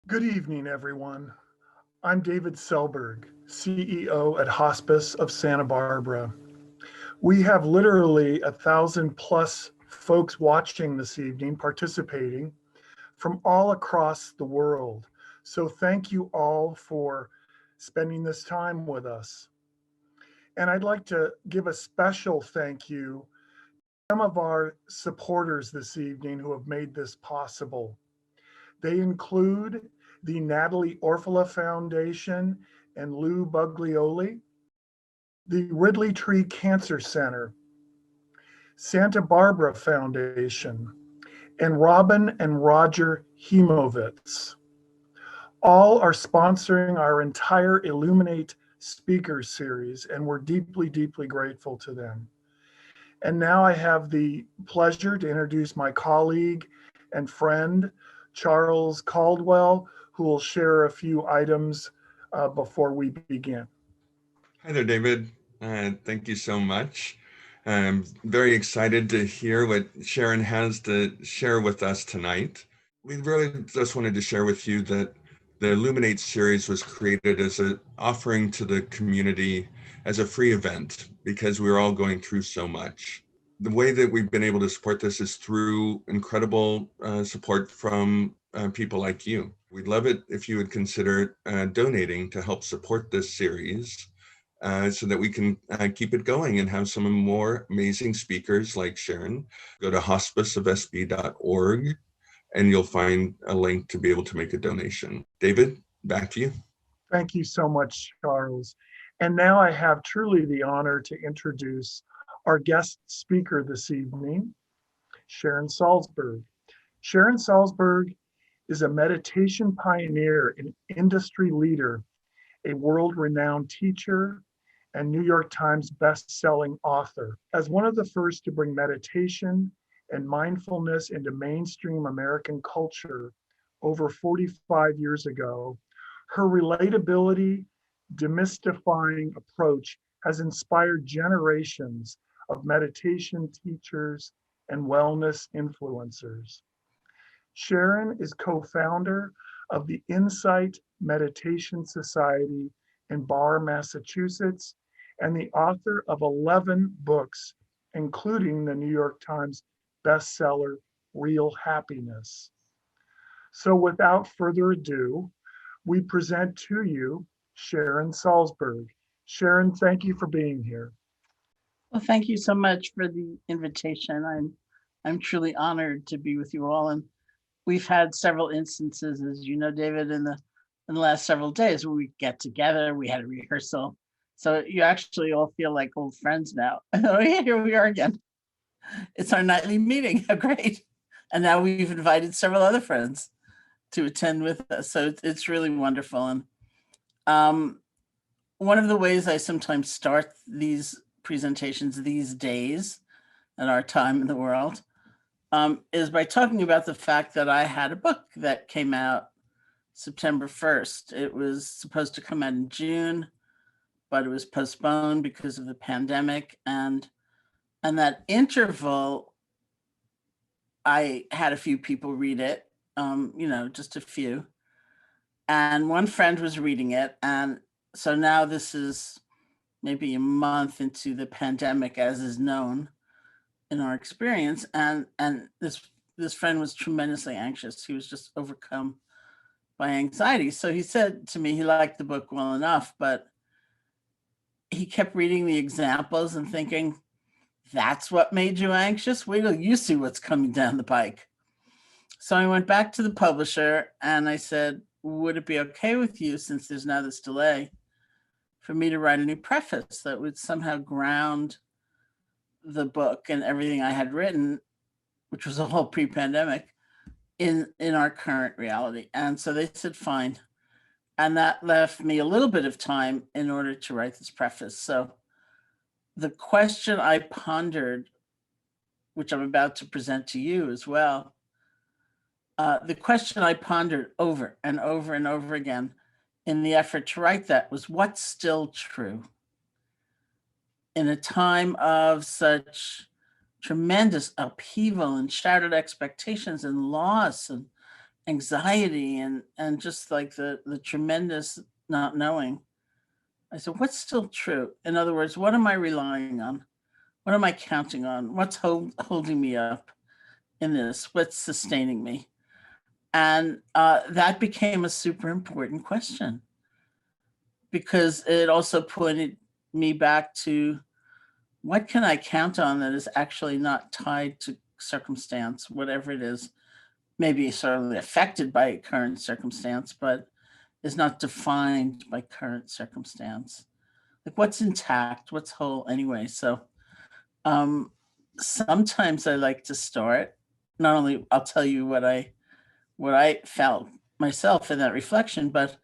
Good evening, everyone. I'm David Selberg, CEO at Hospice of Santa Barbara. We have literally 1,000 plus folks watching this evening, participating from all across the world. So thank you all for spending this time with us. And I'd like to give a special thank you to some of our supporters this evening who have made this possible. They include the Natalie Orfila Foundation and Lou Buglioli, the Ridley Tree Cancer Center, Santa Barbara Foundation, and Robin and Roger Hemovitz. All are sponsoring our entire Illuminate Speakers series, and we're deeply, deeply grateful to them. And now I have the pleasure to introduce my colleague and friend, Charles Caldwell, who will share a few items before we begin. Hi there, David. Thank you so much. I'm very excited to hear what Sharon has to share with us tonight. We really just wanted to share with you that the Illuminate series was created as an offering to the community as a free event because we were all going through so much. The way that we've been able to support this is through incredible support from people like you. We'd love it if you would consider donating to help support this series so that we can keep it going and have some more amazing speakers like Sharon. Go to hospiceofsb.org and you'll find a link to be able to make a donation. David, back to you. Thank you so much, Charles. And now I have truly the honor to introduce our guest speaker this evening, Sharon Salzberg. Sharon Salzberg is a meditation pioneer and industry leader, a world-renowned teacher, and New York Times best-selling author. As one of the first to bring meditation and mindfulness into mainstream American culture over 45 years ago, her relatability, demystifying approach has inspired generations of meditation teachers and wellness influencers. Sharon is co-founder of the Insight Meditation Society in Barre, Massachusetts, and the author of 11 books, including the New York Times bestseller, Real Happiness. So without further ado, we present to you Sharon Salzberg. Sharon, thank you for being here. Well, thank you so much for the invitation. I'm truly honored to be with you all. And we've had several instances, as you know, David, in the last several days where we get together, we had a rehearsal. So you actually all feel like old friends now. Oh yeah, here we are again. It's our nightly meeting. How great. And now we've invited several other friends to attend with us. So it's really wonderful. And one of the ways I sometimes start these presentations these days at our time in the world is by talking about the fact that I had a book that came out September 1st. It was supposed to come out in June, but it was postponed because of the pandemic. And that interval, I had a few people read it, just a few. And one friend was reading it. And so now this is maybe a month into the pandemic, as is known in our experience. And this friend was tremendously anxious. He was just overcome by anxiety. So he said to me, he liked the book well enough, but he kept reading the examples and thinking, that's what made you anxious? Wait till you see what's coming down the pike. So I went back to the publisher and I said, would it be okay with you, since there's now this delay, for me to write a new preface that would somehow ground the book and everything I had written, which was all pre-pandemic, in our current reality? And so they said, fine. And that left me a little bit of time in order to write this preface. So the question I pondered, which I'm about to present to you as well, the question I pondered over and over and over again in the effort to write that was, what's still true? In a time of such tremendous upheaval and shattered expectations and loss anxiety and just like the tremendous not knowing, I said, what's still true? In other words, what am I relying on? What am I counting on? What's holding me up in this? What's sustaining me? And that became a super important question, because it also pointed me back to what can I count on that is actually not tied to circumstance, whatever it is, maybe certainly affected by current circumstance, but is not defined by current circumstance. Like what's intact, what's whole anyway. So um, sometimes I like to start, not only I'll tell you what I felt myself in that reflection, but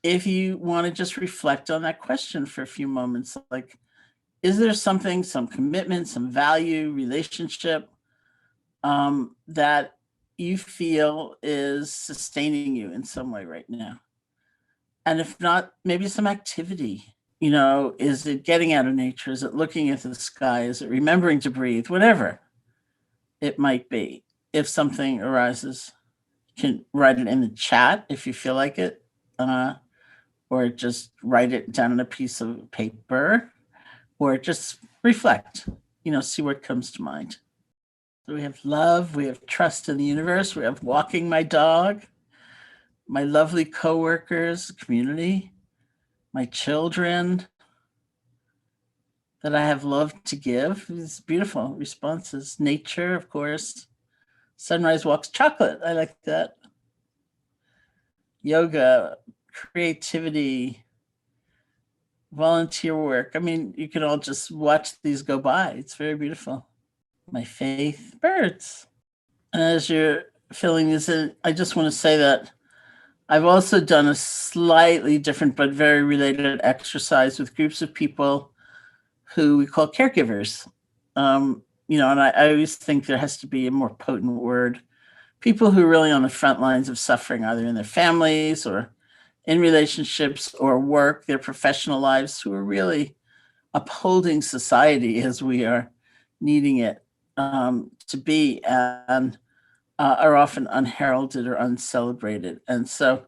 if you want to just reflect on that question for a few moments, like, is there something, some commitment, some value, relationship that you feel is sustaining you in some way right now? And if not, maybe some activity. Is it getting out of nature? Is it looking at the sky? Is it remembering to breathe? Whatever it might be. If something arises, you can write it in the chat if you feel like it, or just write it down on a piece of paper, or just reflect, see what comes to mind. So we have love, we have trust in the universe, we have walking my dog, my lovely coworkers, community, my children that I have love to give. These beautiful responses. Nature, of course. Sunrise walks, chocolate. I like that. Yoga, creativity, volunteer work. I mean, you can all just watch these go by. It's very beautiful. My faith, birds. And as you're filling this in, I just want to say that I've also done a slightly different but very related exercise with groups of people who we call caregivers. And I always think there has to be a more potent word. People who are really on the front lines of suffering, either in their families or in relationships or work, their professional lives, who are really upholding society as we are needing it to be, and are often unheralded or uncelebrated. And so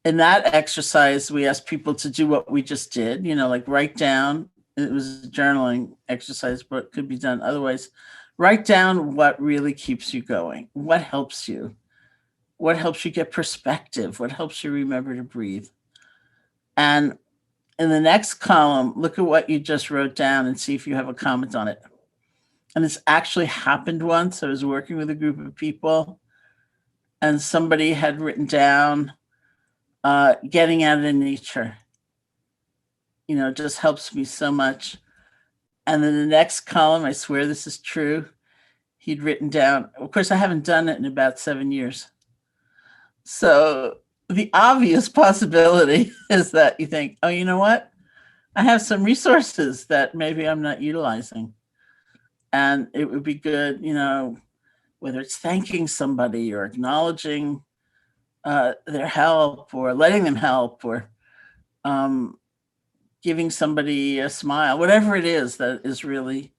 in that exercise, we asked people to do what we just did, like write down. It was a journaling exercise, but it could be done otherwise. Write down what really keeps you going, what helps you get perspective, what helps you remember to breathe. And in the next column, look at what you just wrote down and see if you have a comment on it. And this actually happened once. I was working with a group of people, and somebody had written down getting out in nature. Just helps me so much. And then the next column, I swear this is true, he'd written down, of course, I haven't done it in about 7 years. So the obvious possibility is that you think, oh, you know what? I have some resources that maybe I'm not utilizing. And it would be good, whether it's thanking somebody or acknowledging their help or letting them help, or giving somebody a smile, whatever it is that is really,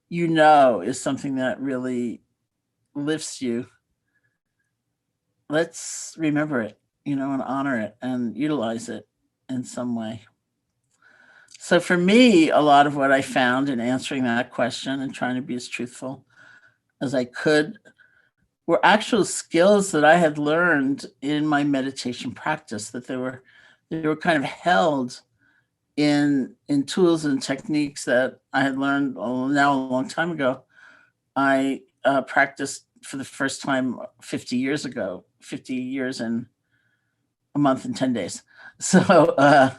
is something that really lifts you. Let's remember it, and honor it and utilize it in some way. So for me, a lot of what I found in answering that question and trying to be as truthful as I could were actual skills that I had learned in my meditation practice, that they were kind of held in tools and techniques that I had learned now a long time ago. I practiced for the first time 50 years ago, 50 years and a month and 10 days. So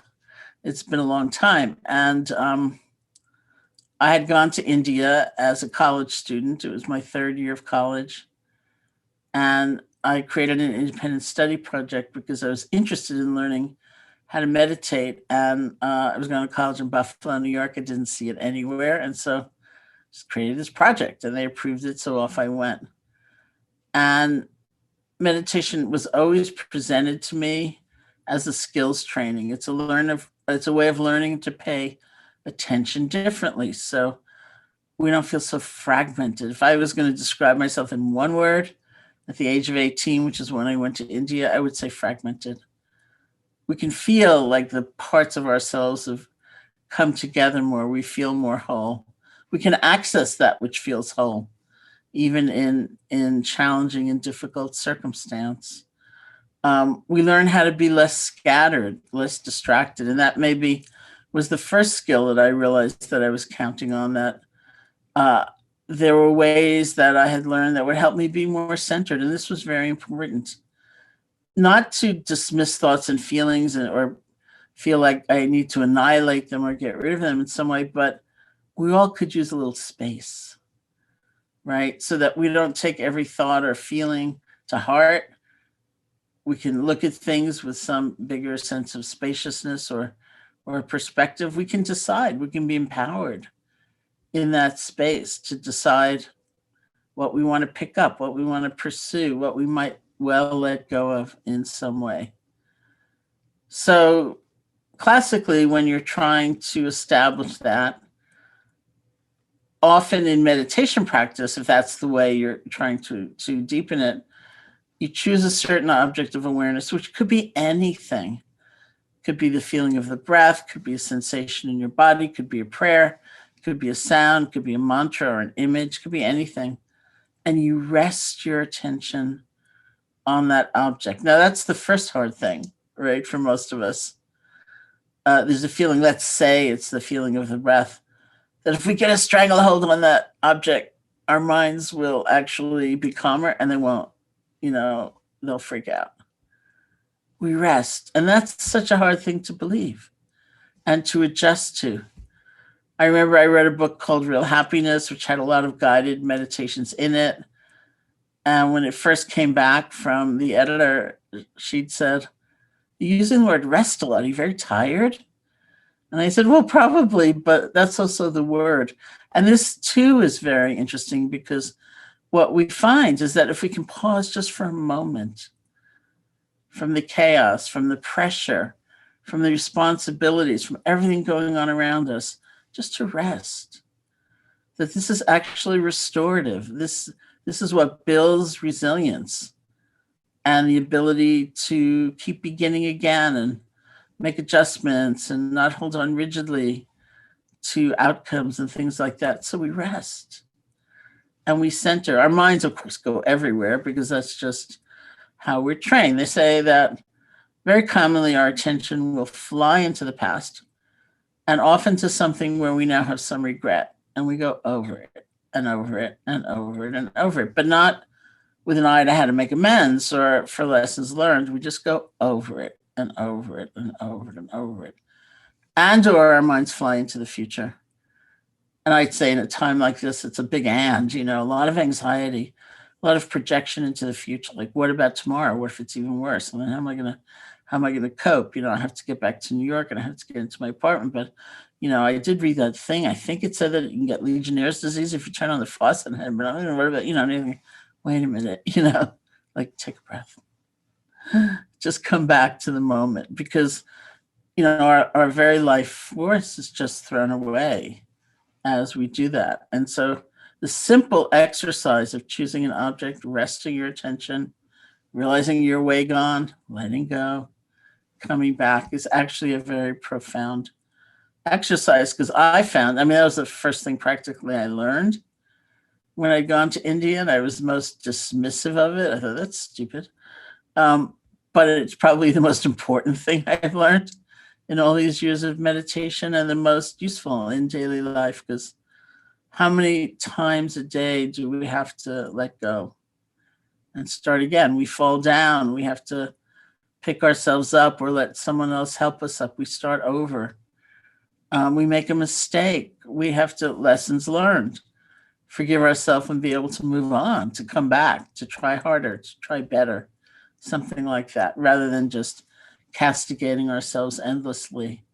it's been a long time. And I had gone to India as a college student. It was my third year of college. And I created an independent study project because I was interested in learning how to meditate. And I was going to college in Buffalo, New York. I didn't see it anywhere. And so just created this project, and they approved it. So off I went. And meditation was always presented to me as a skills training. It's a way of learning to pay attention differently, so we don't feel so fragmented. If I was going to describe myself in one word, at the age of 18, which is when I went to India, I would say fragmented. We can feel like the parts of ourselves have come together more. We feel more whole. We can access that which feels whole, even in challenging and difficult circumstance. We learn how to be less scattered, less distracted. And that maybe was the first skill that I realized that I was counting on, that there were ways that I had learned that would help me be more centered. And this was very important. Not to dismiss thoughts and feelings or feel like I need to annihilate them or get rid of them in some way, but we all could use a little space, right? So that we don't take every thought or feeling to heart. We can look at things with some bigger sense of spaciousness or perspective. We can decide, we can be empowered in that space to decide what we want to pick up, what we want to pursue, what we might well let go of in some way. So classically, when you're trying to establish that, often in meditation practice, if that's the way you're trying to deepen it, you choose a certain object of awareness, which could be anything. Could be the feeling of the breath, could be a sensation in your body, could be a prayer, could be a sound, could be a mantra or an image, could be anything. And you rest your attention on that object. Now, that's the first hard thing, right, for most of us. There's a feeling, let's say it's the feeling of the breath, that if we get a stranglehold on that object, our minds will actually be calmer and they won't, they'll freak out. We rest. And that's such a hard thing to believe and to adjust to. I remember I read a book called Real Happiness, which had a lot of guided meditations in it. And when it first came back from the editor, she'd said, "You're using the word rest a lot. Are you very tired?" And I said, well, probably, but that's also the word. And this too is very interesting, because what we find is that if we can pause just for a moment from the chaos, from the pressure, from the responsibilities, from everything going on around us, just to rest, that this is actually restorative. This is what builds resilience and the ability to keep beginning again and make adjustments and not hold on rigidly to outcomes and things like that. So we rest and we center. Our minds, of course, go everywhere because that's just how we're trained. They say that very commonly our attention will fly into the past and often to something where we now have some regret, and we go over it and over it and over it and over it, but not with an eye to how to make amends or for lessons learned. We just go over it and over it and over it and over it. And or our minds fly into the future. And I'd say in a time like this, it's a big and, a lot of anxiety, a lot of projection into the future. Like, what about tomorrow? What if it's even worse? And then how am I gonna cope? I have to get back to New York and I have to get into my apartment. But, I did read that thing. I think it said that you can get Legionnaire's disease if you turn on the faucet. But I don't know what about, anything. Wait a minute, like take a breath. Just come back to the moment, because, our very life force is just thrown away as we do that. And so the simple exercise of choosing an object, resting your attention, realizing you're way gone, letting go, coming back is actually a very profound exercise. Because I found, that was the first thing practically I learned when I'd gone to India, and I was most dismissive of it. I thought, that's stupid. But it's probably the most important thing I've learned in all these years of meditation, and the most useful in daily life, because how many times a day do we have to let go and start again? We fall down. We have to pick ourselves up or let someone else help us up. We start over. We make a mistake. We have to, lessons learned, forgive ourselves and be able to move on, to come back, to try harder, to try better, something like that, rather than just castigating ourselves endlessly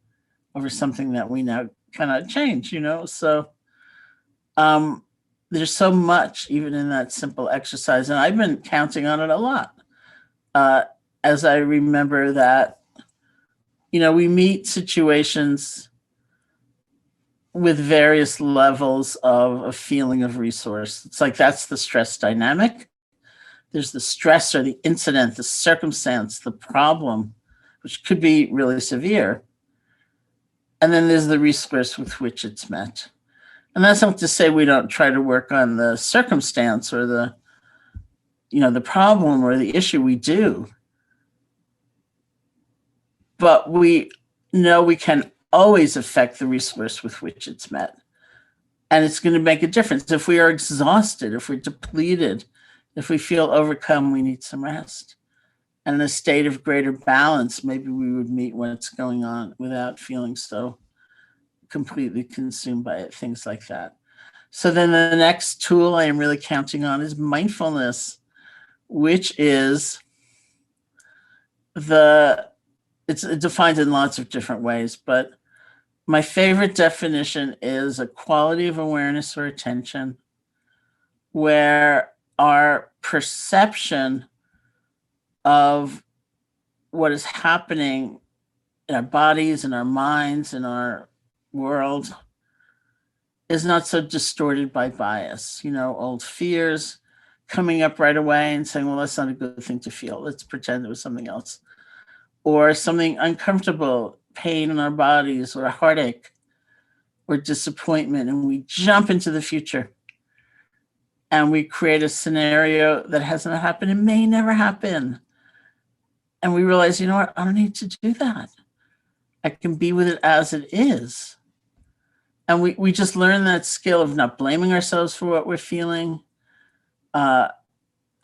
over something that we now cannot change, So there's so much even in that simple exercise. And I've been counting on it a lot. As I remember that, we meet situations with various levels of a feeling of resource. It's like, that's the stress dynamic. There's the stressor, the incident, the circumstance, the problem, which could be really severe. And then there's the resource with which it's met. And that's not to say we don't try to work on the circumstance or the problem or the issue. We do. But we know we can always affect the resource with which it's met. And it's going to make a difference. If we are exhausted, if we're depleted, if we feel overcome, we need some rest. And in a state of greater balance, maybe we would meet what's going on without feeling so completely consumed by it, things like that. So then the next tool I am really counting on is mindfulness, which is it's defined in lots of different ways, but my favorite definition is a quality of awareness or attention where our perception of what is happening in our bodies, in our minds, in our world is not so distorted by bias, old fears coming up right away and saying, well, that's not a good thing to feel. Let's pretend it was something else. Or something uncomfortable, pain in our bodies, or a heartache, or disappointment, and we jump into the future. And we create a scenario that has not happened and may never happen. And we realize, you know what, I don't need to do that. I can be with it as it is. And we just learn that skill of not blaming ourselves for what we're feeling,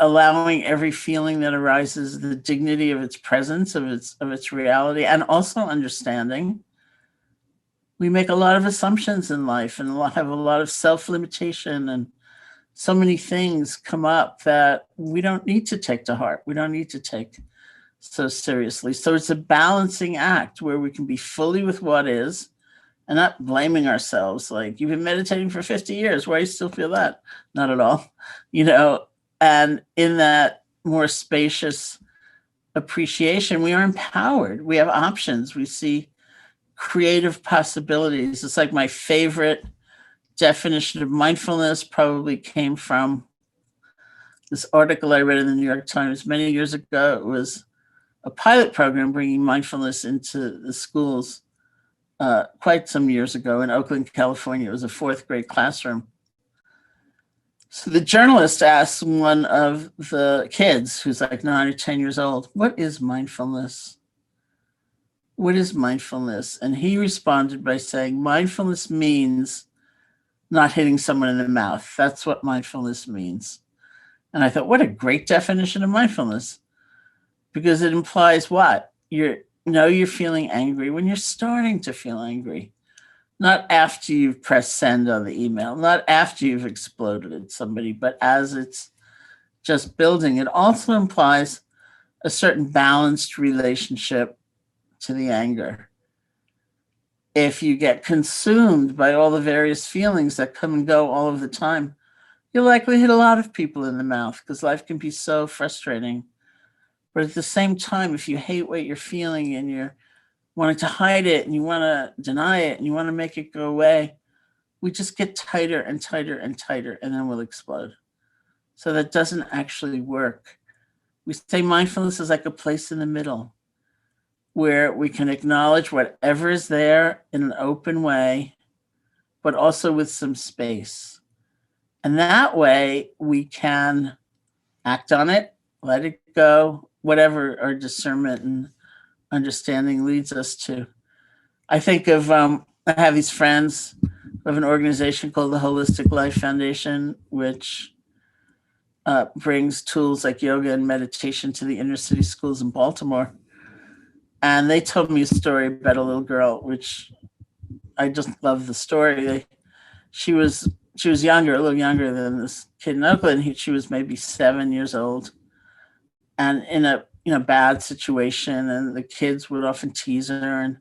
allowing every feeling that arises the dignity of its presence, of its reality, and also understanding. We make a lot of assumptions in life and have a lot of self-limitation, and so many things come up that we don't need to take to heart. We don't need to take so seriously. So it's a balancing act where we can be fully with what is and not blaming ourselves. Like, you've been meditating for 50 years. Why do you still feel that? Not at all, And in that more spacious appreciation, we are empowered. We have options. We see creative possibilities. It's like my favorite definition of mindfulness probably came from this article I read in the New York Times many years ago. It was a pilot program bringing mindfulness into the schools quite some years ago in Oakland, California. It was a 4th grade classroom. So the journalist asked one of the kids, who's like 9 or 10 years old, what is mindfulness? What is mindfulness? And he responded by saying, mindfulness means not hitting someone in the mouth. That's what mindfulness means. And I thought, what a great definition of mindfulness, because it implies what? You're feeling angry when you're starting to feel angry. Not after you've pressed send on the email, not after you've exploded at somebody, but as it's just building. It also implies a certain balanced relationship to the anger. If you get consumed by all the various feelings that come and go all of the time, you'll likely hit a lot of people in the mouth because life can be so frustrating. But at the same time, if you hate what you're feeling and you're wanting to hide it and you want to deny it and you want to make it go away, we just get tighter and tighter and tighter, and then we'll explode. So that doesn't actually work. We say mindfulness is like a place in the middle where we can acknowledge whatever is there in an open way, but also with some space. And that way we can act on it, let it go, whatever our discernment and understanding leads us to. I think of, I have these friends of an organization called the Holistic Life Foundation, which brings tools like yoga and meditation to the inner city schools in Baltimore. And they told me a story about a little girl, which I just love the story. She was younger, a little younger than this kid in Oakland. She was maybe 7 years old, and in a bad situation, and the kids would often tease her and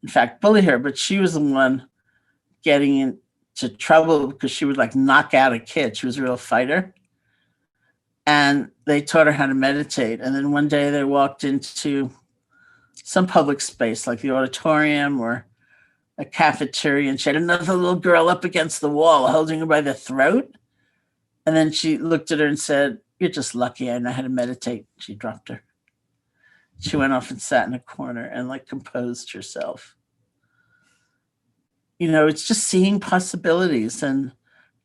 in fact bully her, but she was the one getting into trouble because she would like knock out a kid. She was a real fighter. And they taught her how to meditate. And then one day they walked into some public space like the auditorium or a cafeteria, and she had another little girl up against the wall holding her by the throat. And then she looked at her and said, you're just lucky I know how to meditate. She dropped her. She went off and sat in a corner and like composed herself. You know, it's just seeing possibilities, and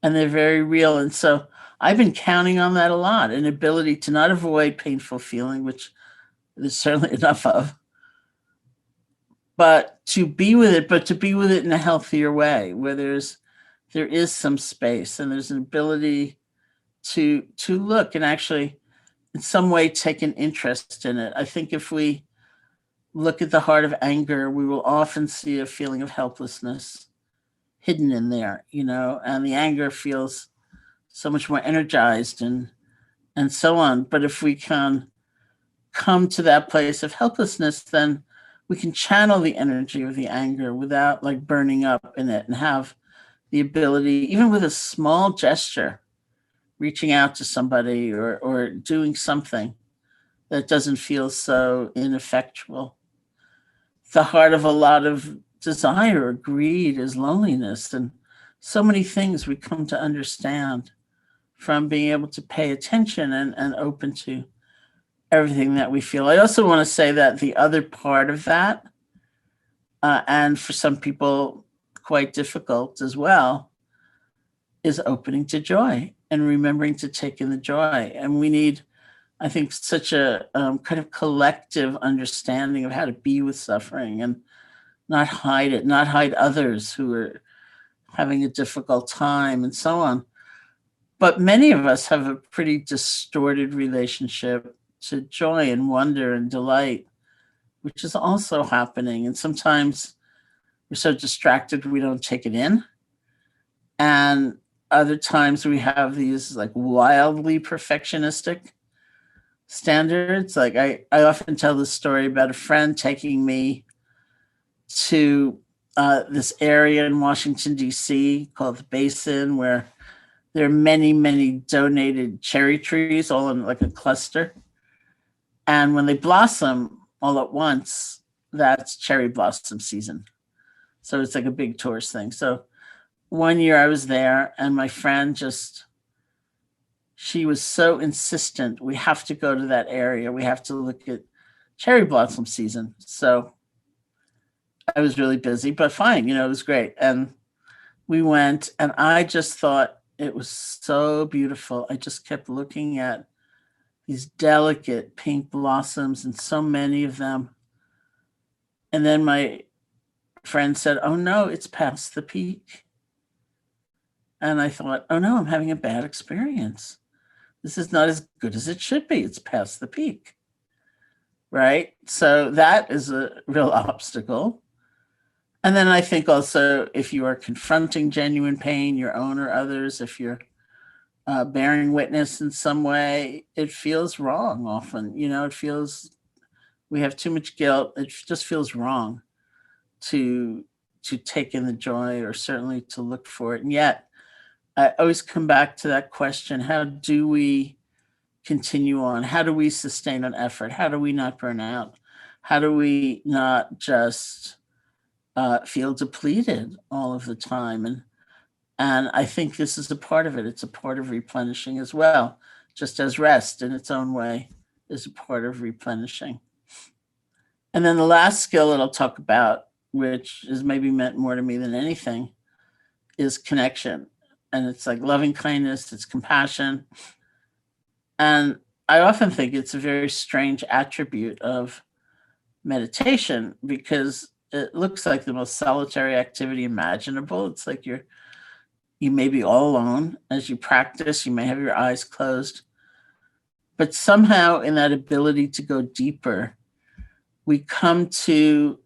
they're very real. And so I've been counting on that a lot, an ability to not avoid painful feeling, which there's certainly enough of, but to be with it, in a healthier way, where there is some space and there's an ability to look and actually in some way take an interest in it. I think if we look at the heart of anger, we will often see a feeling of helplessness hidden in there, you know, and the anger feels so much more energized and so on. But if we can come to that place of helplessness, then we can channel the energy of the anger without like burning up in it, and have the ability, even with a small gesture, reaching out to somebody or doing something that doesn't feel so ineffectual. The heart of a lot of desire or greed is loneliness, and so many things we come to understand from being able to pay attention and open to everything that we feel. I also want to say that the other part of that, and for some people quite difficult as well, is opening to joy and remembering to take in the joy. And we need, I think, such a kind of collective understanding of how to be with suffering and not hide it, not hide others who are having a difficult time and so on. But many of us have a pretty distorted relationship to joy and wonder and delight, which is also happening. And sometimes we're so distracted we don't take it in. And other times we have these like wildly perfectionistic standards. Like I often tell this story about a friend taking me to this area in Washington, D.C. called the Basin, where there are many, many donated cherry trees all in like a cluster. And when they blossom all at once, that's cherry blossom season. So it's like a big tourist thing. So one year I was there and my friend she was so insistent, we have to go to that area. We have to look at cherry blossom season. So I was really busy, but fine, it was great. And we went and I just thought it was so beautiful. I just kept looking at these delicate pink blossoms and so many of them. And then my friend said, "Oh no, it's past the peak." And I thought, "Oh no, I'm having a bad experience. This is not as good as it should be. It's past the peak." Right? So that is a real obstacle. And then I think also if you are confronting genuine pain, your own or others, if you're bearing witness in some way, it feels wrong often. It feels we have too much guilt. It just feels wrong to take in the joy, or certainly to look for it. And yet I always come back to that question: how do we continue on? How do we sustain an effort? How do we not burn out? How do we not just feel depleted all of the time? And I think this is a part of it. It's a part of replenishing as well, just as rest in its own way is a part of replenishing. And then the last skill that I'll talk about, which is maybe meant more to me than anything, is connection. And it's like loving kindness, it's compassion. And I often think it's a very strange attribute of meditation because it looks like the most solitary activity imaginable. It's like you may be all alone as you practice. You may have your eyes closed. But somehow in that ability to go deeper, we come to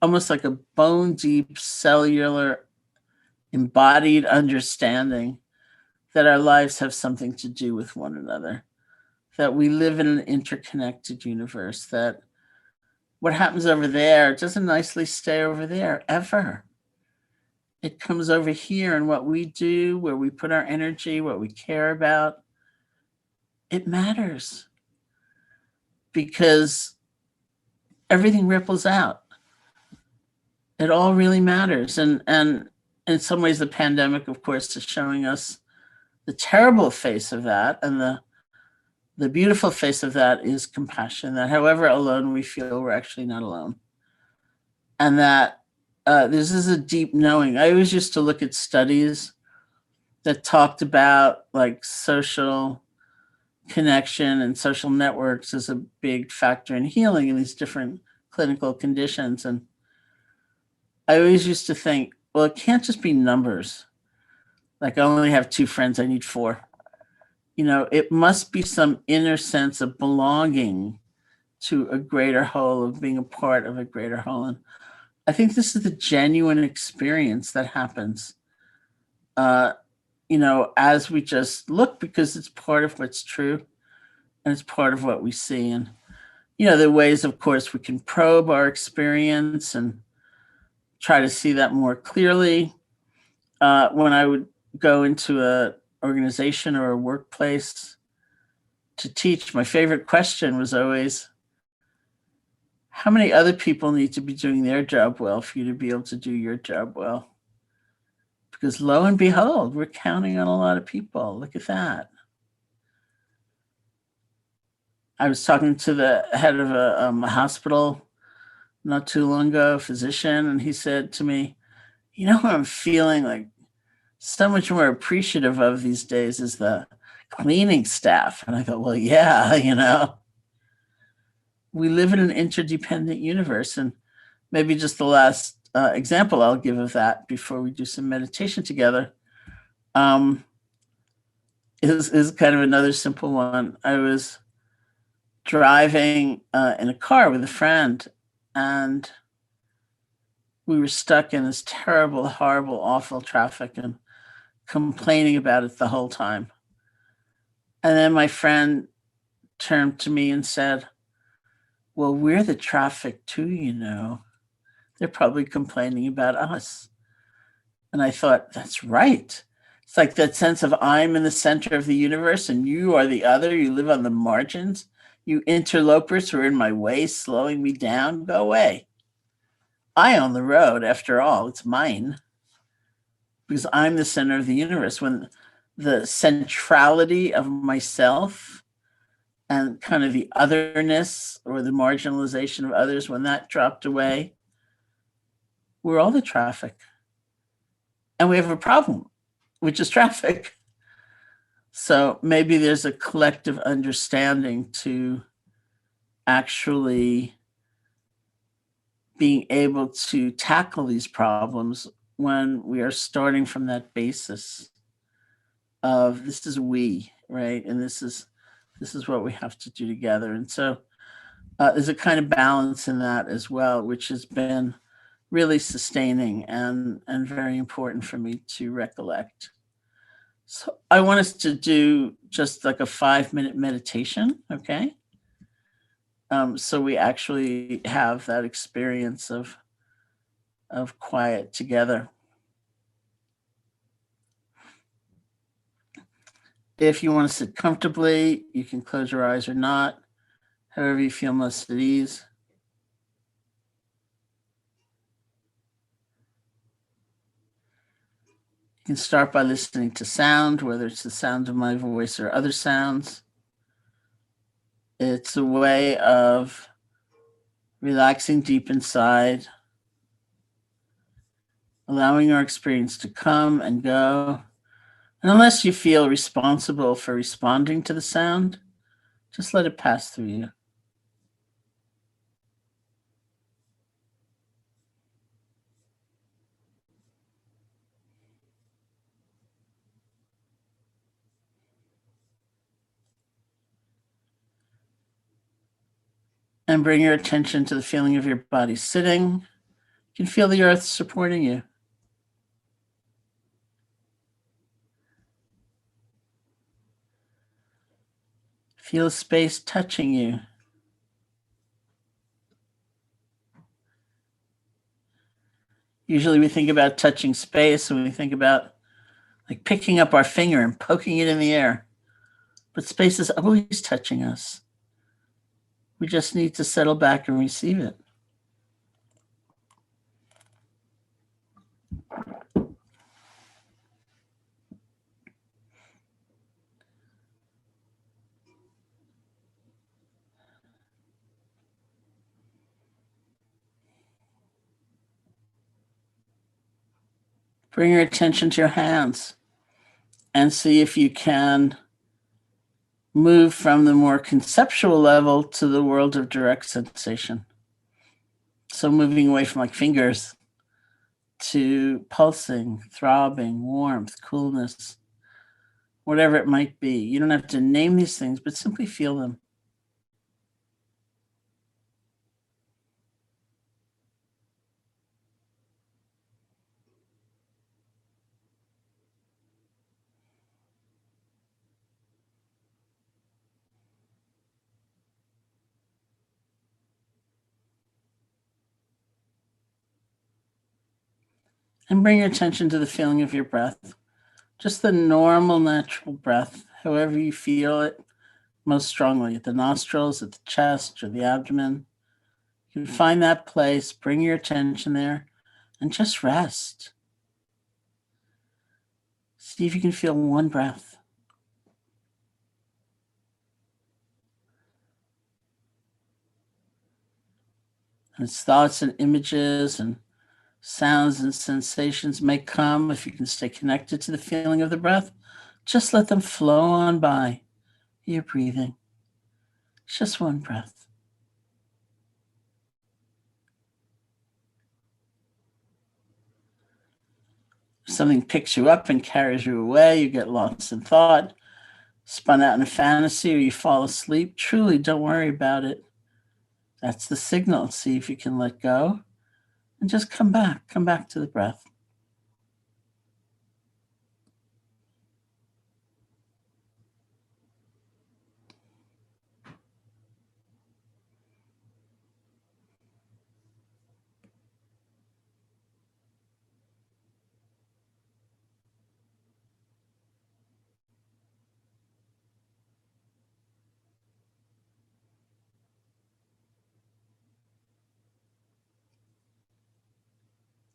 almost like a bone deep cellular embodied understanding that our lives have something to do with one another, that we live in an interconnected universe, that what happens over there doesn't nicely stay over there ever. It comes over here, and what we do, where we put our energy, what we care about, it matters because everything ripples out. It all really matters. And in some ways, the pandemic, of course, is showing us the terrible face of that and the the beautiful face of that is compassion, that however alone we feel, we're actually not alone. And that this is a deep knowing. I always used to look at studies that talked about like social connection and social networks as a big factor in healing in these different clinical conditions. And I always used to think, well, it can't just be numbers. Like I only have 2 friends, I need 4. It must be some inner sense of belonging to a greater whole, of being a part of a greater whole. And I think this is the genuine experience that happens, as we just look, because it's part of what's true and it's part of what we see. And, the ways, of course, we can probe our experience and try to see that more clearly. When I would go into a organization or a workplace to teach, my favorite question was always, how many other people need to be doing their job well for you to be able to do your job well? Because lo and behold, we're counting on a lot of people. Look at that. I was talking to the head of a hospital not too long ago, a physician, and he said to me, what I'm feeling like so much more appreciative of these days is the cleaning staff. And I thought, well, yeah, we live in an interdependent universe. And maybe just the last example I'll give of that before we do some meditation together is kind of another simple one. I was driving in a car with a friend, and we were stuck in this terrible, horrible, awful traffic and complaining about it the whole time. And then my friend turned to me and said, well, we're the traffic too, They're probably complaining about us. And I thought, that's right. It's like that sense of I'm in the center of the universe and you are the other. You live on the margins. You interlopers who are in my way, slowing me down, go away. I own the road, after all. It's mine. Because I'm the center of the universe. When the centrality of myself and kind of the otherness or the marginalization of others, when that dropped away, we're all the traffic. And we have a problem, which is traffic. So maybe there's a collective understanding to actually being able to tackle these problems when we are starting from that basis of this is we, right? And this is what we have to do together. And so there's a kind of balance in that as well, which has been really sustaining and very important for me to recollect. So I want us to do just like a 5-minute meditation, okay? So we actually have that experience of quiet together. If you want to sit comfortably, you can close your eyes or not, however you feel most at ease. You can start by listening to sound, whether it's the sound of my voice or other sounds. It's a way of relaxing deep inside, allowing our experience to come and go. And unless you feel responsible for responding to the sound, just let it pass through you. And bring your attention to the feeling of your body sitting. You can feel the earth supporting you. Feel space touching you. Usually we think about touching space and we think about like picking up our finger and poking it in the air. But space is always touching us. We just need to settle back and receive it. Bring your attention to your hands and see if you can move from the more conceptual level to the world of direct sensation. So moving away from like fingers to pulsing, throbbing, warmth, coolness, whatever it might be. You don't have to name these things, but simply feel them. And bring your attention to the feeling of your breath. Just the normal, natural breath, however you feel it most strongly, at the nostrils, at the chest, or the abdomen. You can find that place, bring your attention there, and just rest. See if you can feel one breath. And its thoughts and images and sounds and sensations may come. If you can stay connected to the feeling of the breath, just let them flow on by. You're breathing. It's just one breath. If something picks you up and carries you away, you get lost in thought, spun out in a fantasy, or you fall asleep, truly don't worry about it. That's the signal. See if you can let go and just come back to the breath.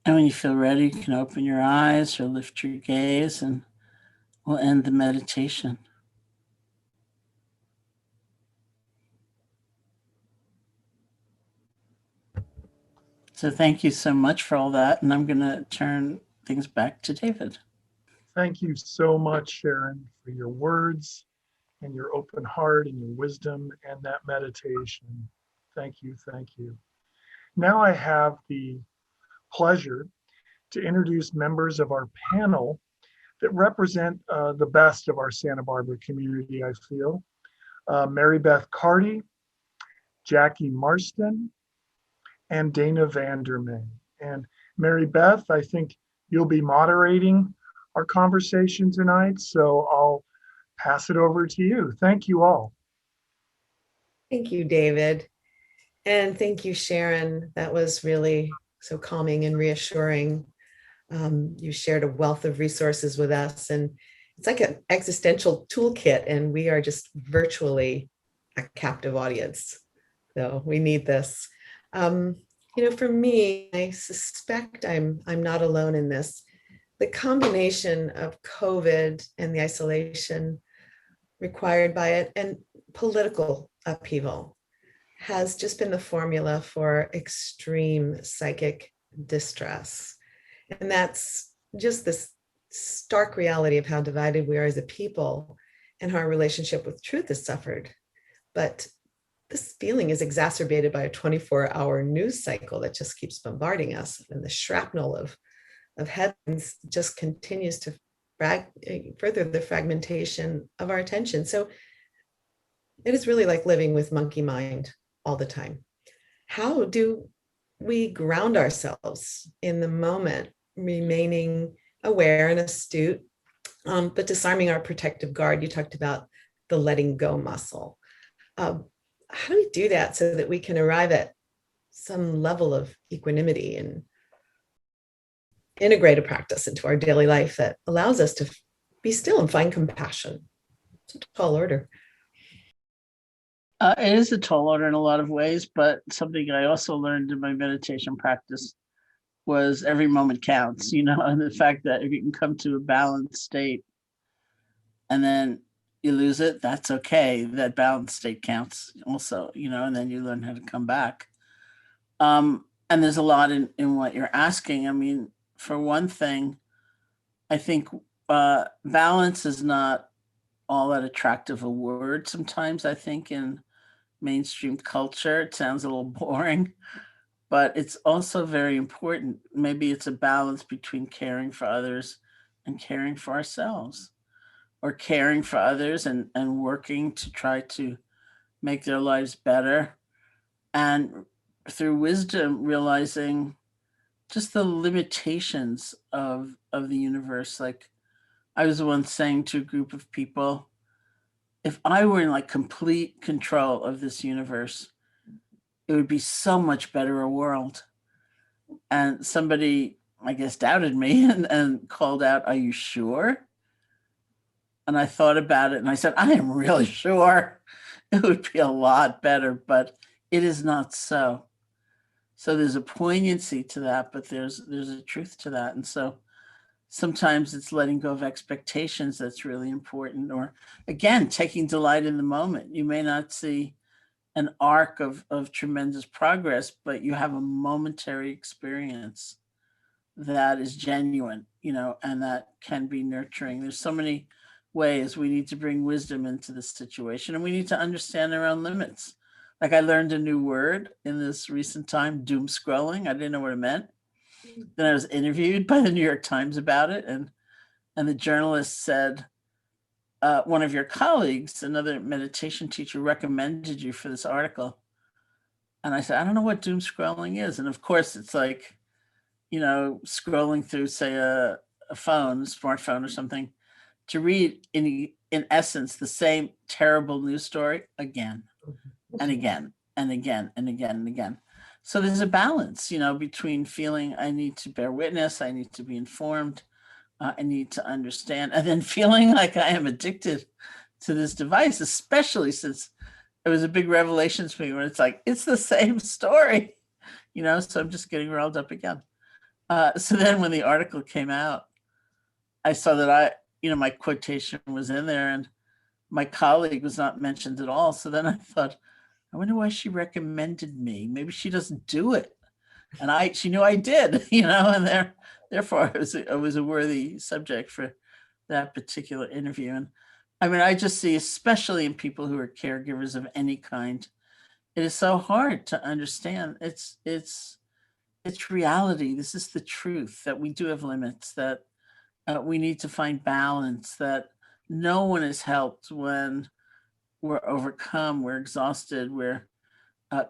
And when you feel ready, you can open your eyes or lift your gaze, and we'll end the meditation. So thank you so much for all that. And I'm going to turn things back to David. Thank you so much, Sharon, for your words and your open heart and your wisdom and that meditation. Thank you. Thank you. Now I have the pleasure to introduce members of our panel that represent the best of our Santa Barbara community, I feel. Mary Beth Carty, Jackie Marston, and Dana Vandermeer. And Mary Beth, I think you'll be moderating our conversation tonight, so I'll pass it over to you. Thank you all. Thank you, David. And thank you, Sharon. That was really so calming and reassuring. You shared a wealth of resources with us, and it's like an existential toolkit, and we are just virtually a captive audience. So we need this. For me, I suspect I'm not alone in this. The combination of COVID and the isolation required by it and political upheaval has just been the formula for extreme psychic distress. And that's just this stark reality of how divided we are as a people and how our relationship with truth has suffered. But this feeling is exacerbated by a 24-hour news cycle that just keeps bombarding us. And the shrapnel of headlines just continues to further the fragmentation of our attention. So it is really like living with monkey mind all the time. How do we ground ourselves in the moment, remaining aware and astute, but disarming our protective guard? You talked about the letting go muscle. How do we do that so that we can arrive at some level of equanimity and integrate a practice into our daily life that allows us to be still and find compassion? It's a tall order. It is a tall order in a lot of ways, but something I also learned in my meditation practice was every moment counts, and the fact that if you can come to a balanced state and then you lose it, that's okay. That balanced state counts also, and then you learn how to come back. And there's a lot in what you're asking. I mean, for one thing, I think balance is not all that attractive a word sometimes, I think, in mainstream culture. It sounds a little boring, but it's also very important. Maybe it's a balance between caring for others and caring for ourselves, or caring for others and working to try to make their lives better. And through wisdom, realizing just the limitations of the universe. Like I was once saying to a group of people, if I were in like complete control of this universe, it would be so much better a world. And somebody, I guess, doubted me and called out, "Are you sure?" And I thought about it and I said, "I am really sure it would be a lot better, but it is not so." So there's a poignancy to that, but there's a truth to that. And so sometimes it's letting go of expectations that's really important, or again, taking delight in the moment. You may not see an arc of tremendous progress, but you have a momentary experience that is genuine, and that can be nurturing. There's so many ways we need to bring wisdom into this situation, and we need to understand our own limits. Like I learned a new word in this recent time, doom scrolling. I didn't know what it meant. Then I was interviewed by the New York Times about it, and the journalist said, one of your colleagues, another meditation teacher, recommended you for this article. And I said, I don't know what doom scrolling is. And of course, it's like, scrolling through, say, a smartphone or something, to read in essence the same terrible news story again and again and again and again and again. So there's a balance, between feeling I need to bear witness, I need to be informed, I need to understand, and then feeling like I am addicted to this device, especially since it was a big revelation to me when it's like, it's the same story, so I'm just getting riled up again. So then when the article came out, I saw that my quotation was in there and my colleague was not mentioned at all. So then I thought, I wonder why she recommended me. Maybe she doesn't do it. And she knew I did, and therefore it was a worthy subject for that particular interview. And I mean, I just see, especially in people who are caregivers of any kind, it is so hard to understand. It's reality. This is the truth, that we do have limits, that we need to find balance, that no one is helped when we're overcome, we're exhausted, we're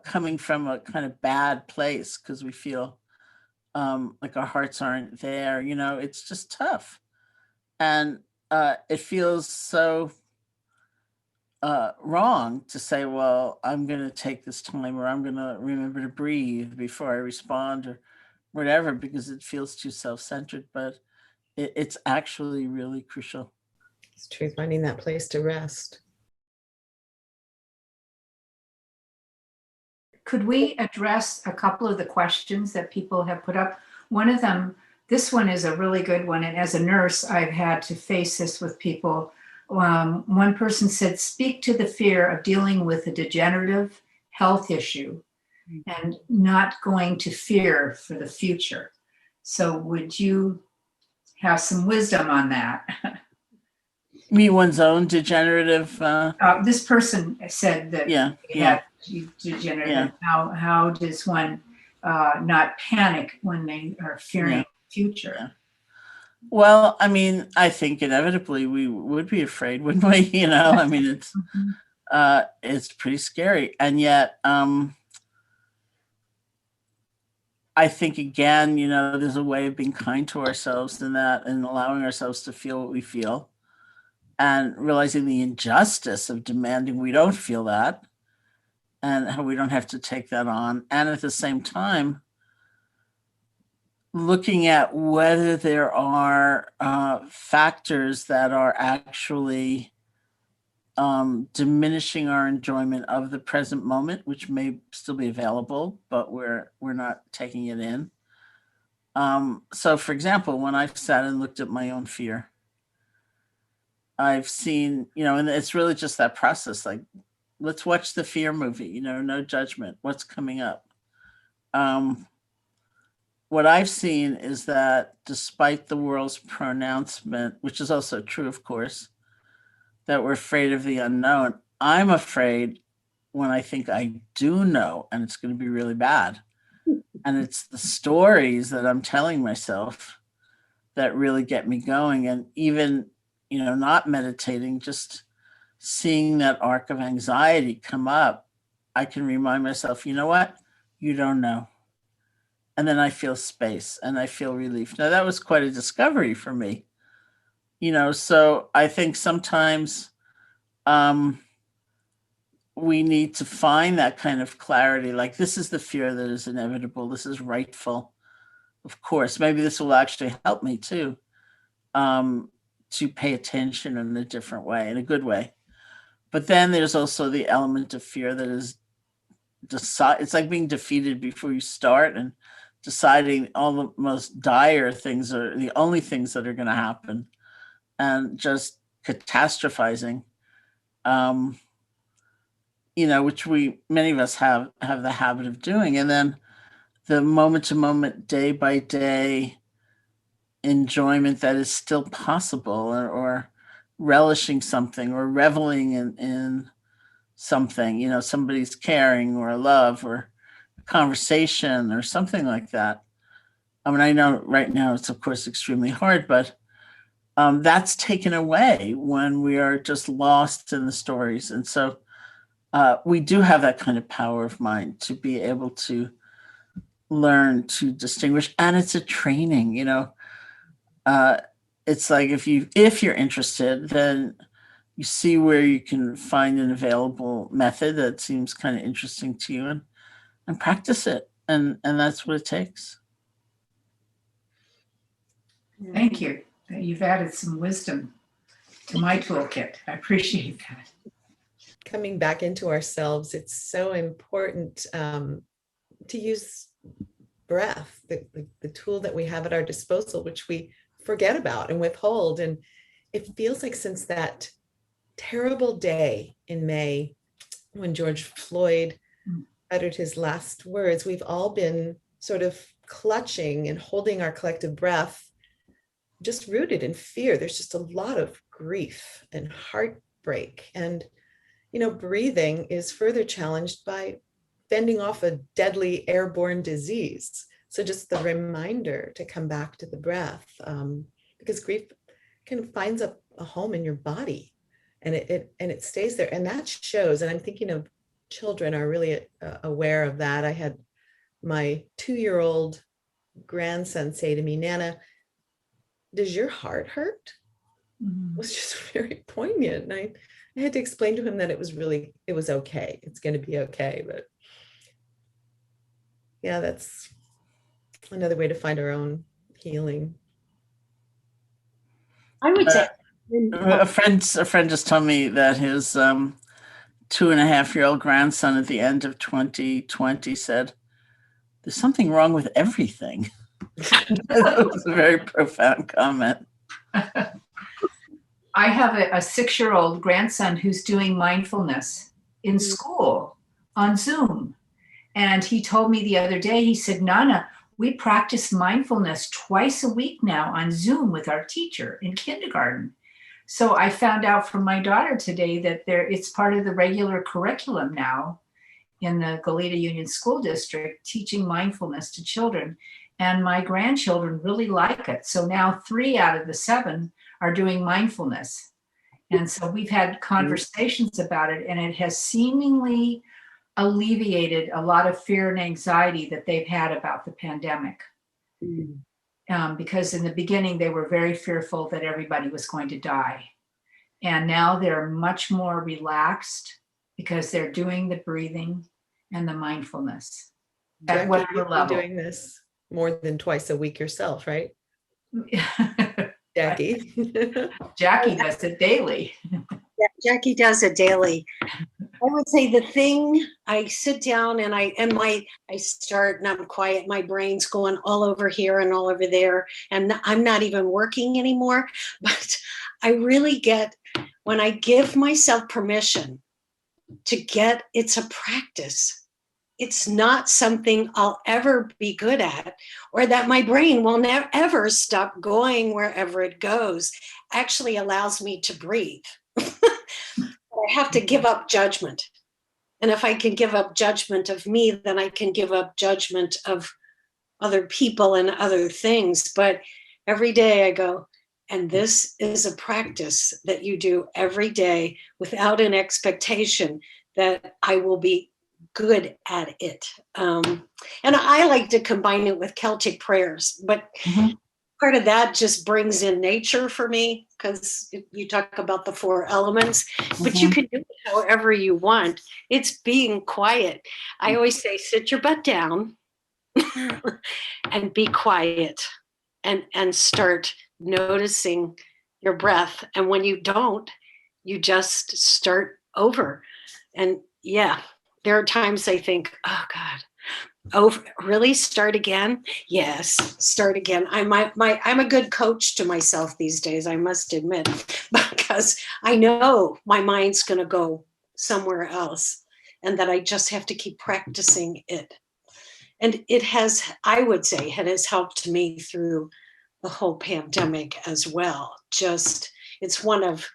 coming from a kind of bad place because we feel like our hearts aren't there. It's just tough. And it feels so wrong to say, well, I'm going to take this time, or I'm going to remember to breathe before I respond, or whatever, because it feels too self-centered. But it's actually really crucial. It's true, finding that place to rest. Could we address a couple of the questions that people have put up? One of them, this one is a really good one. And as a nurse, I've had to face this with people. One person said, speak to the fear of dealing with a degenerative health issue and not going to fear for the future. So would you have some wisdom on that? Me, one's own degenerative. This person said that had degenerative. Yeah. How does one not panic when they are fearing the future? Yeah. Well, I mean, I think inevitably we would be afraid, wouldn't we? I mean, it's pretty scary, and yet I think, again, there's a way of being kind to ourselves in that, and allowing ourselves to feel what we feel, and realizing the injustice of demanding we don't feel that, and how we don't have to take that on. And at the same time, looking at whether there are factors that are actually diminishing our enjoyment of the present moment, which may still be available, but we're not taking it in. So for example, when I've sat and looked at my own fear, I've seen, and it's really just that process, like, let's watch the fear movie, no judgment, what's coming up. what I've seen is that despite the world's pronouncement, which is also true, of course, that we're afraid of the unknown, I'm afraid when I think I do know, and it's going to be really bad. And it's the stories that I'm telling myself that really get me going. And even, not meditating, just seeing that arc of anxiety come up, I can remind myself, you know what? You don't know. And then I feel space and I feel relief. Now, that was quite a discovery for me, so I think sometimes we need to find that kind of clarity. Like, this is the fear that is inevitable. This is rightful. Of course, maybe this will actually help me too, to pay attention in a different way, in a good way. But then there's also the element of fear that is it's like being defeated before you start and deciding all the most dire things are the only things that are going to happen, and just catastrophizing, which many of us have the habit of doing. And then the moment to moment, day by day enjoyment that is still possible, or relishing something, or reveling in something, somebody's caring or love or conversation or something like that. I mean, I know right now it's of course extremely hard, but that's taken away when we are just lost in the stories. And so we do have that kind of power of mind to be able to learn to distinguish. And it's a training, it's like if you're interested, then you see where you can find an available method that seems kind of interesting to you, and practice it. And that's what it takes. Thank you. You've added some wisdom to my toolkit. I appreciate that. Coming back into ourselves, it's so important to use breath, the tool that we have at our disposal, which we forget about and withhold. And it feels like since that terrible day in May when George Floyd uttered his last words, we've all been sort of clutching and holding our collective breath, just rooted in fear. There's just a lot of grief and heartbreak. And, breathing is further challenged by fending off a deadly airborne disease. So just the reminder to come back to the breath, because grief kind of finds a home in your body. And it stays there, and that shows. And I'm thinking of children are really aware of that. I had my 2-year-old grandson say to me, "Nana, does your heart hurt?" It was just very poignant. And I had to explain to him that it was okay. It's going to be okay. But yeah, that's another way to find our own healing. I would say a friend just told me that his 2.5-year-old grandson at the end of 2020 said, "There's something wrong with everything." That was a very profound comment. I have a 6-year-old grandson who's doing mindfulness in school on Zoom. And he told me the other day, he said, "Nana, we practice mindfulness twice a week now on Zoom with our teacher in kindergarten." So I found out from my daughter today that it's part of the regular curriculum now in the Goleta Union School District, teaching mindfulness to children. And my grandchildren really like it. So now 3 out of the 7 are doing mindfulness. And so we've had conversations about it, and it has seemingly alleviated a lot of fear and anxiety that they've had about the pandemic. Because in the beginning, they were very fearful that everybody was going to die. And now they're much more relaxed because they're doing the breathing and the mindfulness at whatever level. Doing this more than twice a week yourself, right? Jackie. Jackie does it daily. Yeah, Jackie does it daily. I would say the thing, I sit down and I start and I'm quiet. My brain's going all over here and all over there. And I'm not even working anymore. But I really get, when I give myself permission to get, it's a practice. it's not something I'll ever be good at, or that my brain will never ever stop going wherever it goes. Actually allows me to breathe. I have to give up judgment. And if I can give up judgment of me, then I can give up judgment of other people and other things. But every day I go, and this is a practice that you do every day without an expectation that I will be good at it. And I like to combine it with Celtic prayers, but part of that just brings in nature for me, because you talk about the 4 elements, but you can do it however you want. It's being quiet. I always say, sit your butt down and be quiet, and start noticing your breath. And when you don't, you just start over. And yeah, there are times I think, oh God, oh, really? Start again? Yes, start again. I'm a good coach to myself these days, I must admit, because I know my mind's going to go somewhere else, and that I just have to keep practicing it. And it has, I would say, it has helped me through the whole pandemic as well. Just, it's one of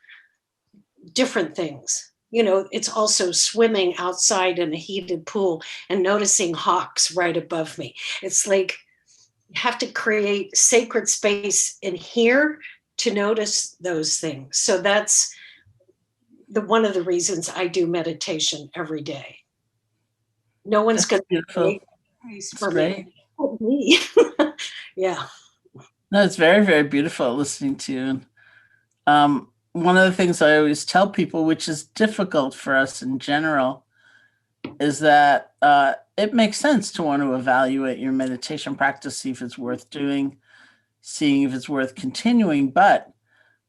different things. You know, it's also swimming outside in a heated pool and noticing hawks right above me. It's like you have to create sacred space in here to notice those things. So that's one of the reasons I do meditation every day. No one's going to create space for me. Yeah. No, it's very, very beautiful listening to you. One of the things I always tell people, which is difficult for us in general, is that it makes sense to want to evaluate your meditation practice, see if it's worth doing, seeing if it's worth continuing. But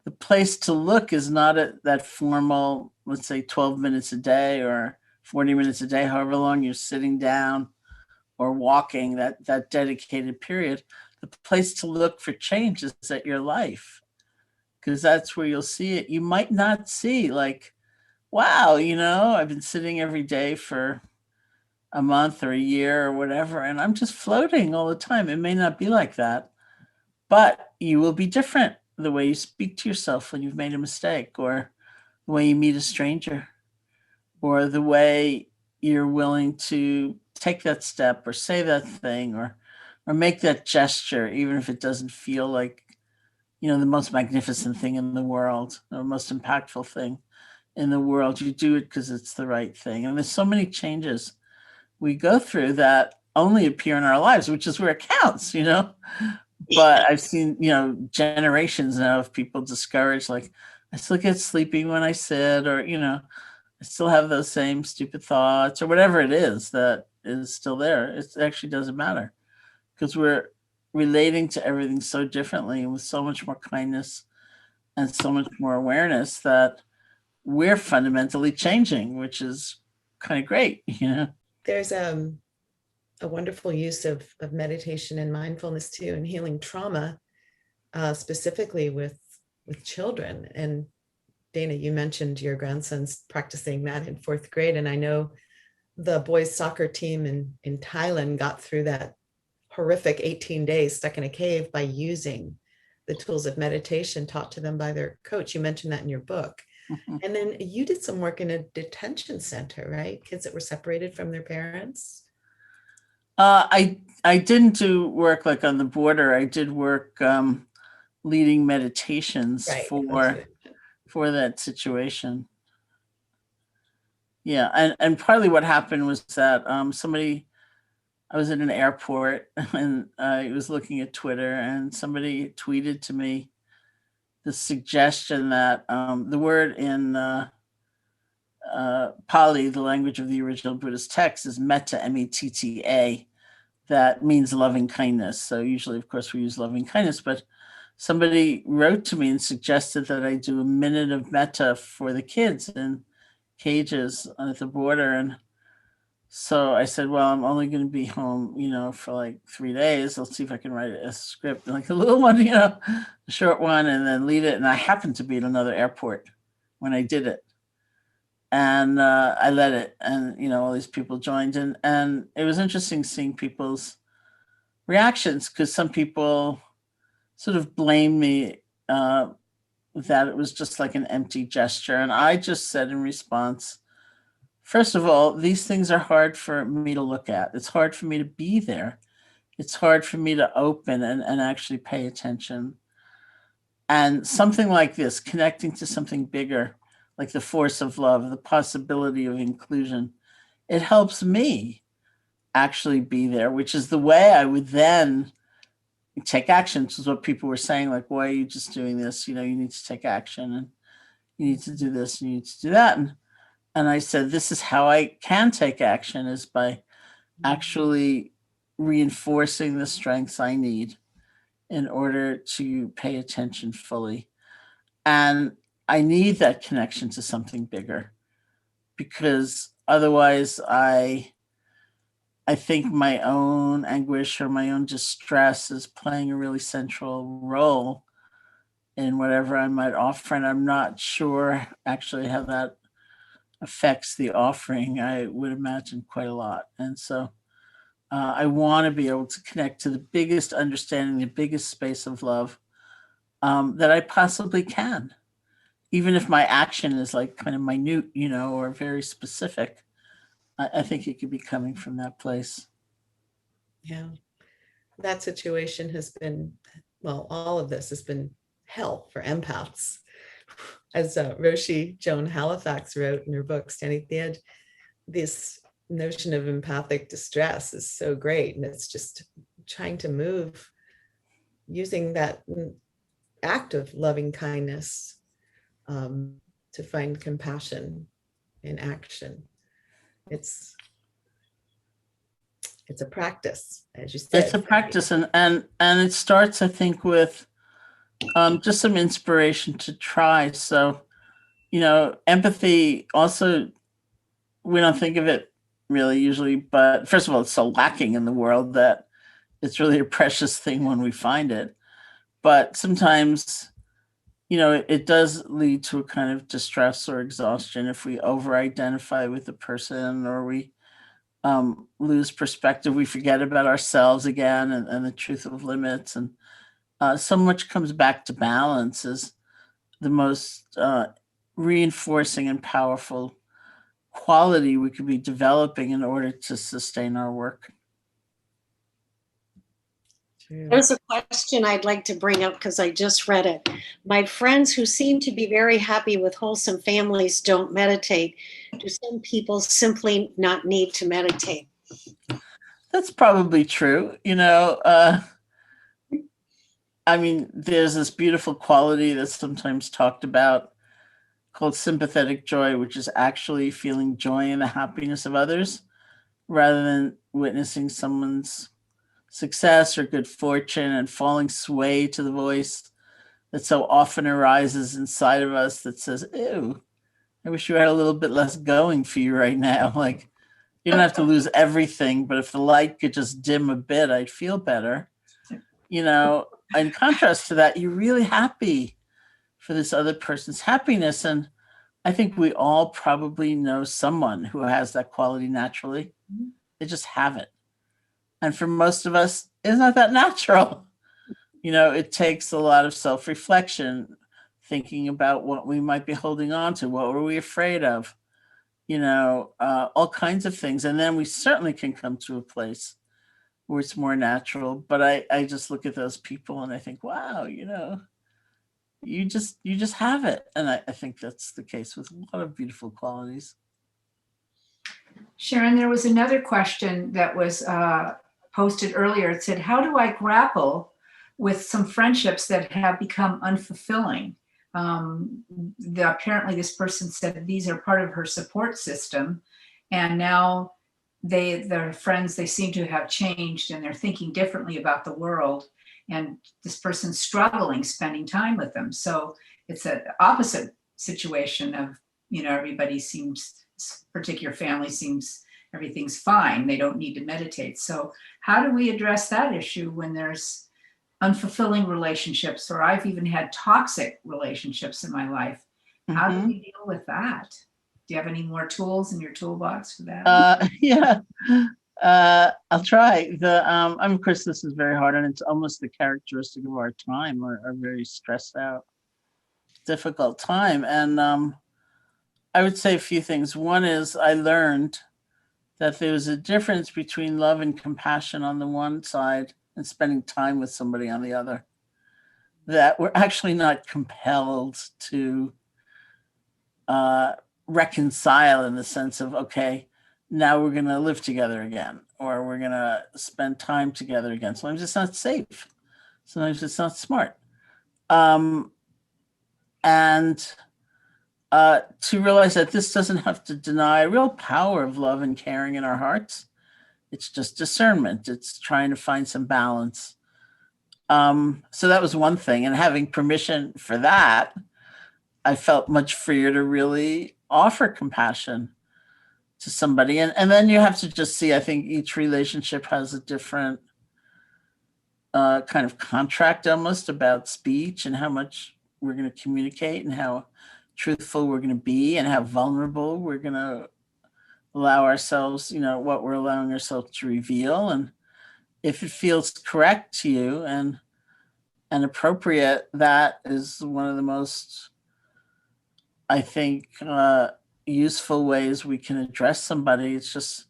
the place to look is not at that formal, let's say 12 minutes a day or 40 minutes a day, however long you're sitting down or walking, that dedicated period. The place to look for change is at your life, because that's where you'll see it. You might not see like, wow, I've been sitting every day for a month or a year or whatever, and I'm just floating all the time. It may not be like that, but you will be different. The way you speak to yourself when you've made a mistake, or the way you meet a stranger, or the way you're willing to take that step or say that thing or make that gesture, even if it doesn't feel like, the most magnificent thing in the world, or most impactful thing in the world. You do it because it's the right thing. And there's so many changes we go through that only appear in our lives, which is where it counts, But I've seen, generations now of people discouraged, like, I still get sleepy when I sit, or, I still have those same stupid thoughts, or whatever it is that is still there. It actually doesn't matter, because we're relating to everything so differently and with so much more kindness and so much more awareness, that we're fundamentally changing, which is kind of great, There's a wonderful use of meditation and mindfulness too, and healing trauma, specifically with children. And Dana, you mentioned your grandson's practicing that in 4th grade. And I know the boys soccer team in Thailand got through that horrific 18 days stuck in a cave by using the tools of meditation taught to them by their coach. You mentioned that in your book. And then you did some work in a detention center, right? Kids that were separated from their parents. I didn't do work like on the border. I did work leading meditations for that situation. Yeah, and partly what happened was that I was in an airport and I was looking at Twitter, and somebody tweeted to me the suggestion that the word in Pali, the language of the original Buddhist text, is metta, M-E-T-T-A. That means loving kindness. So usually, of course, we use loving kindness, but somebody wrote to me and suggested that I do a minute of metta for the kids in cages at the border. And so I said, well, I'm only going to be home, for like 3 days. I'll see if I can write a script, like a little one, a short one, and then lead it. And I happened to be at another airport when I did it. and I led it, and all these people joined, and it was interesting seeing people's reactions, because some people sort of blamed me that it was just like an empty gesture, and I just said in response, first of all, these things are hard for me to look at. It's hard for me to be there. It's hard for me to open and actually pay attention. And something like this, connecting to something bigger, like the force of love, the possibility of inclusion, it helps me actually be there, which is the way I would then take action, which is what people were saying, like, why are you just doing this? You need to take action, and you need to do this, and you need to do that. And I said, this is how I can take action, is by actually reinforcing the strengths I need in order to pay attention fully. And I need that connection to something bigger, because otherwise I think my own anguish or my own distress is playing a really central role in whatever I might offer. And I'm not sure actually how that affects the offering. I would imagine quite a lot. And so I want to be able to connect to the biggest understanding, the biggest space of love that I possibly can, even if my action is like kind of minute, or very specific. I think it could be coming from that place. Yeah, that situation has been, well, all of this has been hell for empaths. As Roshi Joan Halifax wrote in her book, Standing at the Edge, this notion of empathic distress is so great. And it's just trying to move using that act of loving kindness to find compassion in action. It's a practice, as you said. It's a practice, and it starts, I think, with just some inspiration to try. So, empathy also, we don't think of it really usually, but first of all, it's so lacking in the world that it's really a precious thing when we find it. But sometimes, it does lead to a kind of distress or exhaustion if we over-identify with the person, or we lose perspective. We forget about ourselves again, and the truth of limits. And so much comes back to balance is the most reinforcing and powerful quality we could be developing in order to sustain our work. There's a question I'd like to bring up because I just read it. My friends who seem to be very happy with wholesome families don't meditate. Do some people simply not need to meditate? That's probably true. I mean, there's this beautiful quality that's sometimes talked about called sympathetic joy, which is actually feeling joy in the happiness of others rather than witnessing someone's success or good fortune and falling sway to the voice that so often arises inside of us that says, ew, I wish you had a little bit less going for you right now. Like, you don't have to lose everything, but if the light could just dim a bit, I'd feel better. In contrast to that, you're really happy for this other person's happiness. And I think we all probably know someone who has that quality naturally. They just have it. And for most of us, it's not that natural. It takes a lot of self-reflection, thinking about what we might be holding on to, what were we afraid of, all kinds of things. And then we certainly can come to a place where it's more natural. But I just look at those people and I think, wow, you just have it. And I think that's the case with a lot of beautiful qualities. Sharon, there was another question that was posted earlier. It said, how do I grapple with some friendships that have become unfulfilling? Apparently this person said these are part of her support system, and now their friends, they seem to have changed and they're thinking differently about the world, and this person's struggling spending time with them. So it's an opposite situation of, everybody seems, particular family seems everything's fine, they don't need to meditate. So how do we address that issue when there's unfulfilling relationships, or I've even had toxic relationships in my life? How do we deal with that? Do you have any more tools in your toolbox for that? Yeah, I'll try. Of course, this is very hard, and it's almost the characteristic of our time, or a very stressed out, difficult time. And I would say a few things. One is I learned that there was a difference between love and compassion on the one side and spending time with somebody on the other. That we're actually not compelled to reconcile in the sense of, okay, now we're going to live together again, or we're going to spend time together again. Sometimes it's not safe. Sometimes it's not smart. And to realize that this doesn't have to deny a real power of love and caring in our hearts. It's just discernment. It's trying to find some balance. So that was one thing. And having permission for that, I felt much freer to really offer compassion to somebody. And then you have to just see, I think each relationship has a different kind of contract almost about speech and how much we're going to communicate and how truthful we're going to be and how vulnerable we're going to allow ourselves, what we're allowing ourselves to reveal. And if it feels correct to you and appropriate, that is one of the most, I think, useful ways we can address somebody. It's just,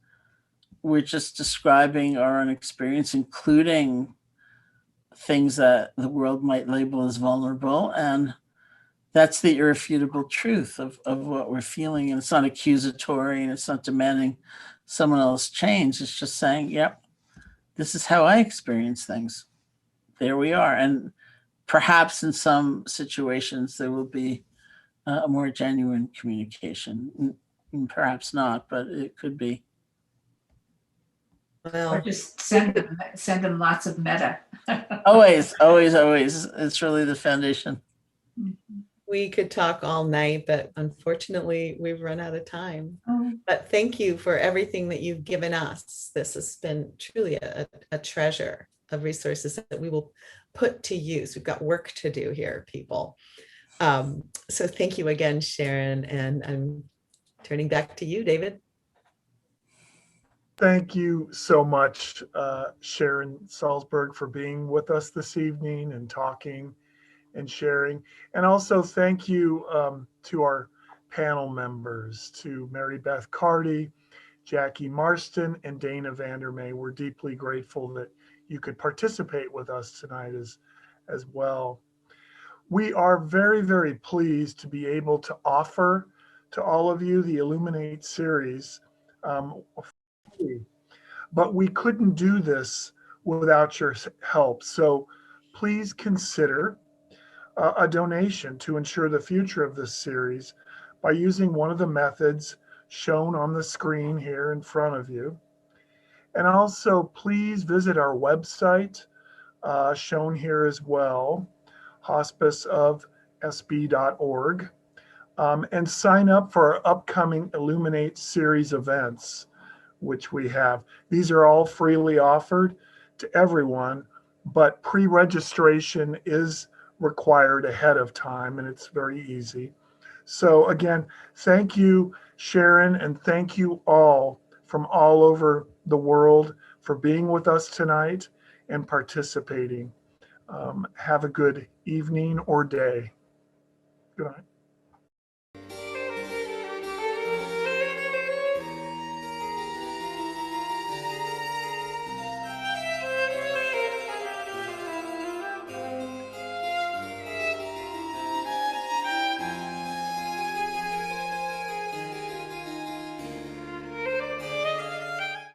we're just describing our own experience, including things that the world might label as vulnerable. And that's the irrefutable truth of what we're feeling. And it's not accusatory, and it's not demanding someone else change. It's just saying, yep, this is how I experience things. There we are. And perhaps in some situations there will be a more genuine communication. Perhaps not, but it could be. Or Well, just send them lots of meta. Always. It's really the foundation. we could talk all night, but unfortunately we've run out of time. Oh, But thank you for everything that you've given us. This has been truly a treasure of resources that we will put to use. We've got work to do here, people. So thank you again, Sharon, and I'm turning back to you, David. Thank you so much, Sharon Salzberg, for being with us this evening and talking and sharing. And also thank you to our panel members, to Mary Beth Carty, Jackie Marston, and Dana Vandermeer. We're deeply grateful that you could participate with us tonight as well. We are very, very pleased to be able to offer to all of you the Illuminate series. But we couldn't do this without your help. So please consider a donation to ensure the future of this series by using one of the methods shown on the screen here in front of you. And also, please visit our website, shown here as well, hospiceofsb.org, and sign up for our upcoming Illuminate series events, which we have. These are all freely offered to everyone, but pre-registration is required ahead of time, and it's very easy. So again, thank you, Sharon, and thank you all from all over the world for being with us tonight and participating. Have a good evening or day. Good night.